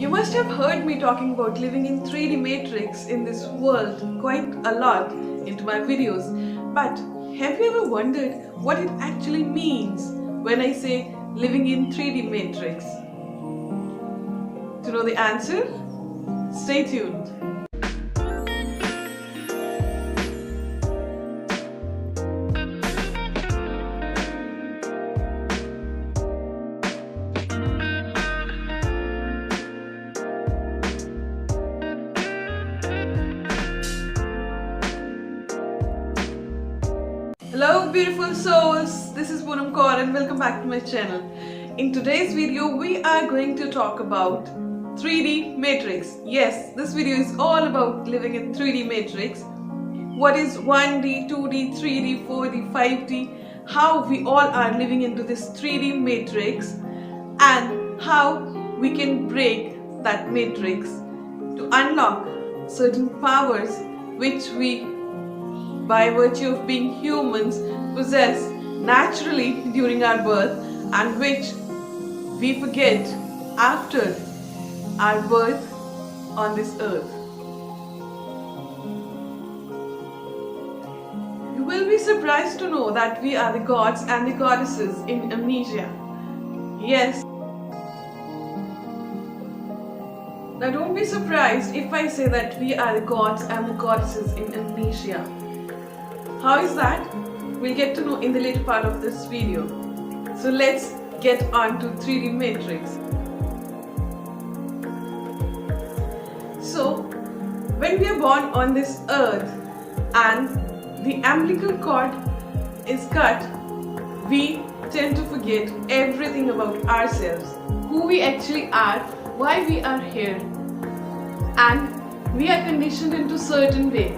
You must have heard me talking about living in 3D matrix in this world quite a lot into my videos. But have you ever wondered what it actually means when I say living in 3D matrix? To know the answer, stay tuned. Hello beautiful souls, this is Poonam Kaur and welcome back to my channel. In today's video we are going to talk about 3D matrix. Yes, this video is all about living in 3D matrix. What is 1D, 2D, 3D, 4D, 5D, how we all are living into this 3D matrix and how we can break that matrix to unlock certain powers which we, by virtue of being humans, possess naturally during our birth and which we forget after our birth on this earth. You will be surprised to know that we are the gods and the goddesses in amnesia. Yes. Now don't be surprised if I say that we are the gods and the goddesses in amnesia. How is that? We'll get to know in the later part of this video. So let's get on to 3D matrix. So when we are born on this earth and the umbilical cord is cut, we tend to forget everything about ourselves, who we actually are, why we are here, and we are conditioned into certain way.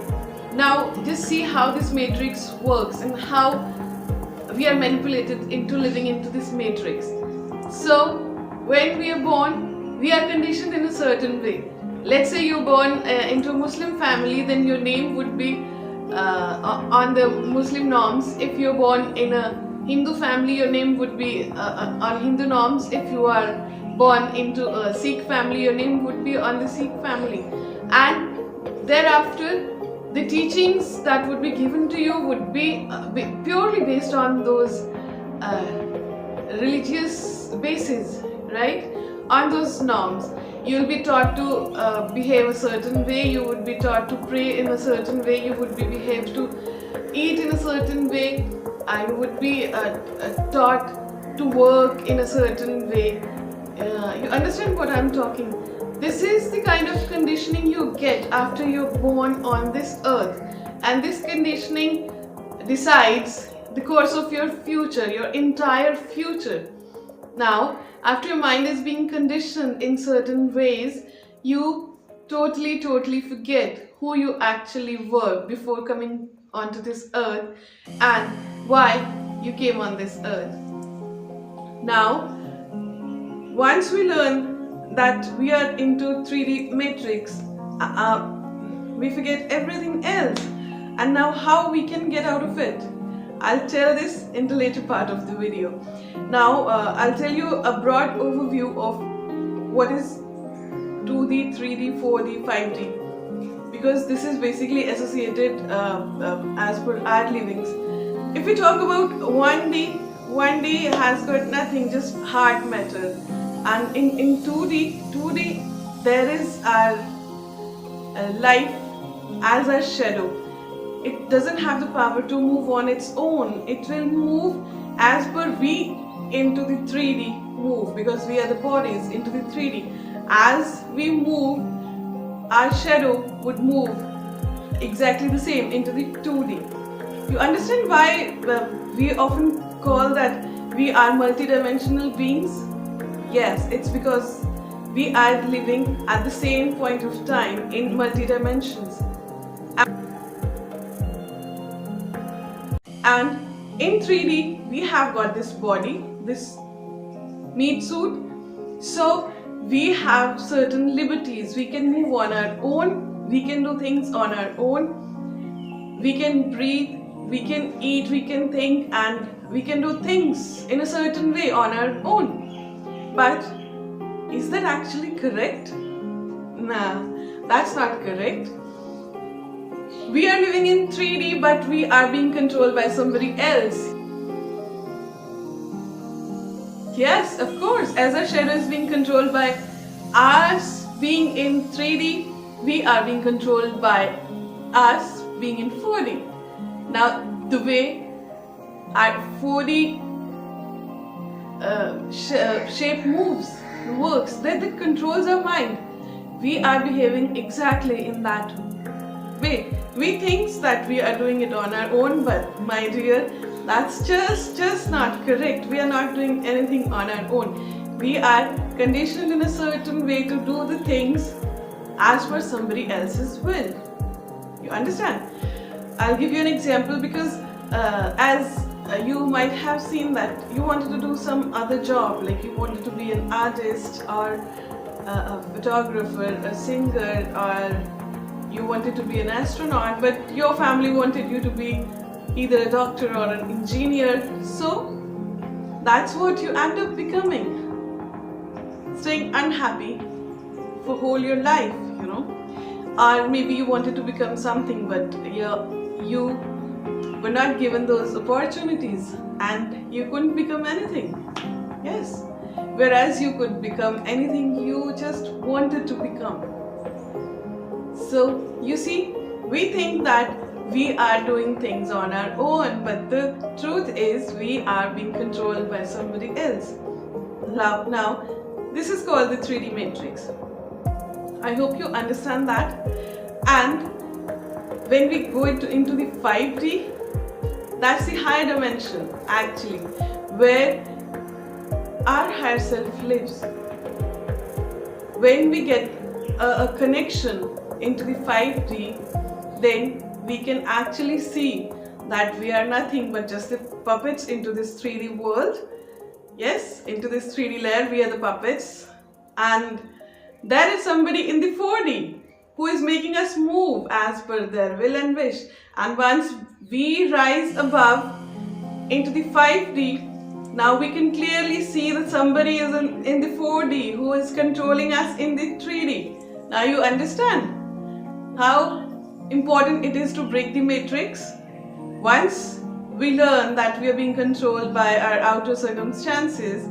Now just see how this matrix works and how we are manipulated into living into this matrix. So when we are born, we are conditioned in a certain way. Let's say you're born into a Muslim family, then your name would be on the Muslim norms. If you're born in a Hindu family, your name would be on Hindu norms. If you are born into a Sikh family, your name would be on the Sikh family. And thereafter, the teachings that would be given to you would be purely based on those religious bases, right? On those norms. You'll be taught to behave a certain way, you would be taught to pray in a certain way, you would be behaved to eat in a certain way, you would be taught to work in a certain way. You understand what I'm talking? This is the kind of conditioning you get after you're born on this earth, and this conditioning decides the course of your future, your entire future. Now, after your mind is being conditioned in certain ways, you totally forget who you actually were before coming onto this earth and why you came on this earth. Now, once we learn that we are into 3D matrix, we forget everything else. And now how we can get out of it, I'll tell this in the later part of the video. Now I'll tell you a broad overview of what is 2D, 3D, 4D, 5D, because this is basically associated as per our livings. If we talk about 1D has got nothing, just hard matter. And in 2D, there is our life as a shadow. It doesn't have the power to move on its own. It will move as per we into the 3D move, because we are the bodies into the 3D. As we move, our shadow would move exactly the same into the 2D. You understand why we often call that we are multidimensional beings? Yes, it's because we are living at the same point of time in multi-dimensions. And in 3D, we have got this body, this meat suit. So we have certain liberties. We can move on our own, we can do things on our own, we can breathe, we can eat, we can think, and we can do things in a certain way on our own. But Is that actually correct? Nah, that's not correct. We are living in 3D, but we are being controlled by somebody else. Yes, of course, as our shadow is being controlled by us being in 3D, we are being controlled by us being in 4D. Now, the way our 4D shape moves, works, that controls our mind. We are behaving exactly in that way. We think that we are doing it on our own, but my dear, that's just not correct. We are not doing anything on our own. We are conditioned in a certain way to do the things as per somebody else's will. You understand? I'll give you an example because as you might have seen that you wanted to do some other job, like you wanted to be an artist or a photographer, a singer, or you wanted to be an astronaut, but your family wanted you to be either a doctor or an engineer. So that's what you end up becoming, staying unhappy for whole your life, you know. Or maybe you wanted to become something, but you were not given those opportunities and you couldn't become anything. Yes, whereas you could become anything you just wanted to become. So you see, we think that we are doing things on our own, but the truth is we are being controlled by somebody else. Now, this is called the 3D matrix. I hope you understand that. And when we go into the 5D, that's the higher dimension actually, where our higher self lives. When we get a connection into the 5D, then we can actually see that we are nothing but just the puppets into this 3D world. Yes, into this 3D layer, we are the puppets. And there is somebody in the 4D who is making us move as per their will and wish. And once we rise above into the 5D, now we can clearly see that somebody is in the 4D who is controlling us in the 3D. Now you understand how important it is to break the matrix. Once we learn that we are being controlled by our outer circumstances,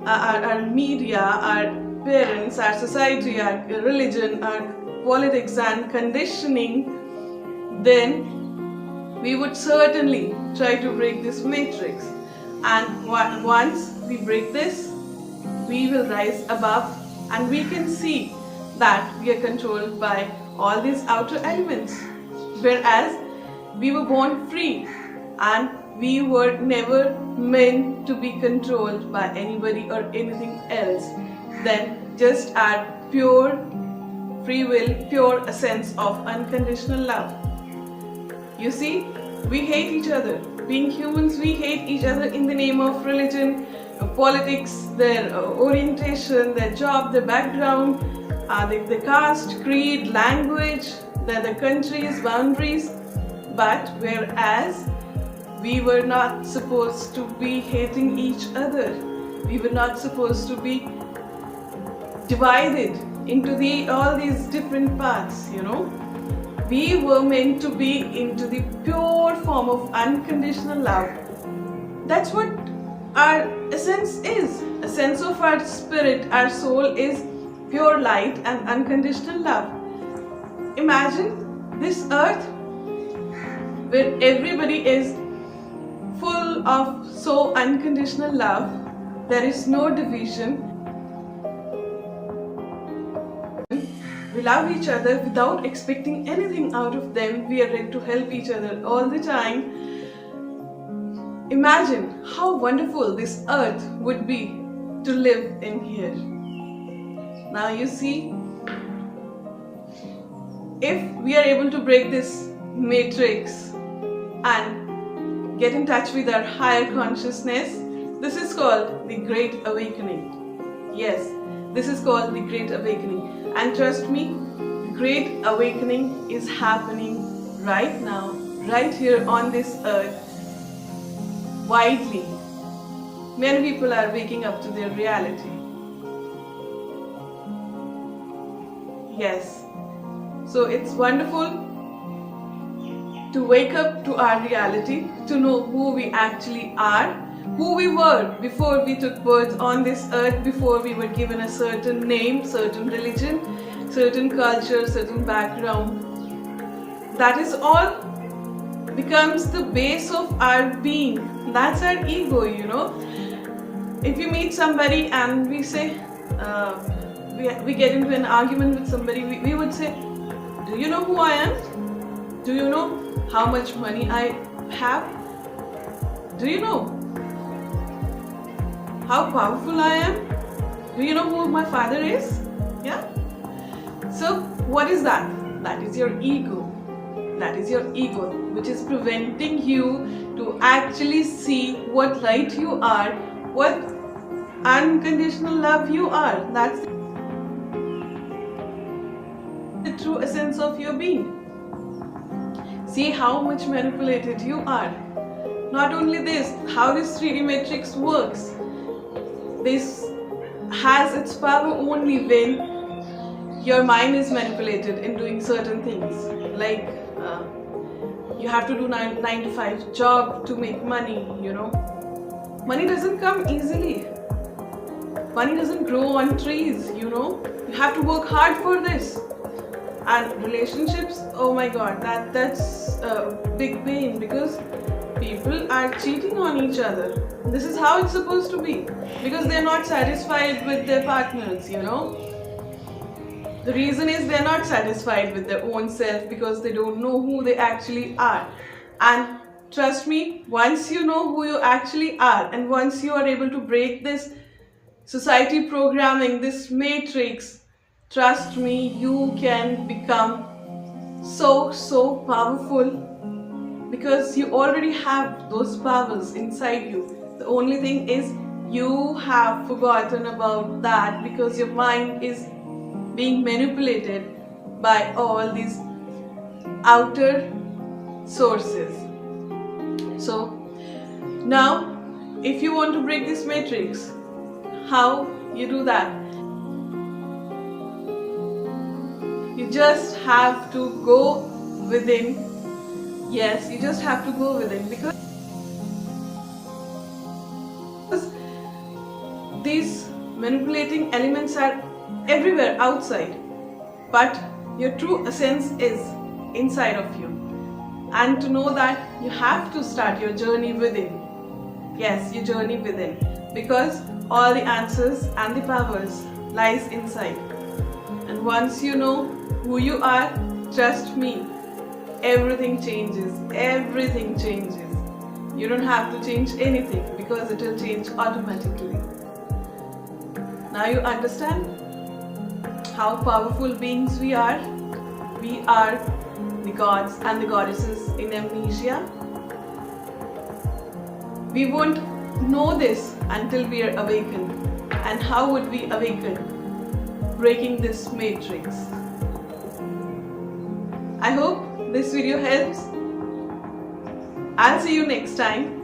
our media, our parents, our society, our religion, our politics and conditioning, then we would certainly try to break this matrix. And once we break this, we will rise above and we can see that we are controlled by all these outer elements. Whereas we were born free and we were never meant to be controlled by anybody or anything else than just our pure free will, pure sense of unconditional love. You see, we hate each other. Being humans, we hate each other in the name of religion, politics, their orientation, their job, their background, the caste, creed, language, the countries, boundaries. But whereas we were not supposed to be hating each other, we were not supposed to be divided into all these different parts, you know. We were meant to be into the pure form of unconditional love. That's what our essence is. A sense of our spirit, our soul is pure light and unconditional love. Imagine this earth where everybody is full of so unconditional love. There is no division. We love each other without expecting anything out of them. We are ready to help each other all the time. Imagine how wonderful this earth would be to live in here. Now you see, if we are able to break this matrix and get in touch with our higher consciousness, this is called the Great Awakening. Yes, this is called the Great Awakening. And trust me, the Great Awakening is happening right now, right here on this earth, widely. Many people are waking up to their reality. Yes. So it's wonderful to wake up to our reality, to know who we actually are, who we were before we took birth on this earth, before we were given a certain name, certain religion, certain culture, certain background. That is all becomes the base of our being. That's our ego, you know. If you meet somebody and we say, we get into an argument with somebody, we would say, do you know who I am? Do you know how much money I have? Do you know how powerful I am? Do you know who my father is? Yeah? So what is that? That is your ego. That is your ego, which is preventing you to actually see what light you are, what unconditional love you are. That's the true essence of your being. See how much manipulated you are. Not only this, how this 3D matrix works. This has its power only when your mind is manipulated in doing certain things. Like you have to do 9 to 5 job to make money, you know. Money doesn't come easily. Money doesn't grow on trees, you know. You have to work hard for this. And relationships, oh my god, that's a big pain, because people are cheating on each other. This is how it's supposed to be, because they're not satisfied with their partners, you know. The reason is they're not satisfied with their own self, because they don't know who they actually are. And trust me, once you know who you actually are, and once you are able to break this society programming, this matrix, trust me, you can become so powerful, because you already have those powers inside you. The only thing is you have forgotten about that, because your mind is being manipulated by all these outer sources. So now, if you want to break this matrix, how you do that? You just have to go within. Yes, you just have to go within, because these manipulating elements are everywhere outside, but your true essence is inside of you. And to know that, you have to start your journey within. Yes, your journey within, because all the answers and the powers lies inside. And once you know who you are, trust me, everything changes. Everything changes. You don't have to change anything, because it will change automatically. Now you understand how powerful beings we are. We are the gods and the goddesses in amnesia. We won't know this until we are awakened. And how would we awaken? Breaking this matrix. I hope this video helps. I'll see you next time.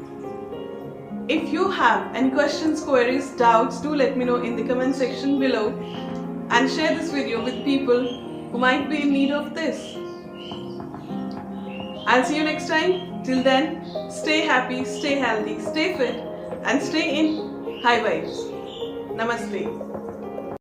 If you have any questions, queries, doubts, do let me know in the comment section below, and share this video with people who might be in need of this. I'll see you next time. Till then, stay happy, stay healthy, stay fit, and stay in high vibes. Namaste.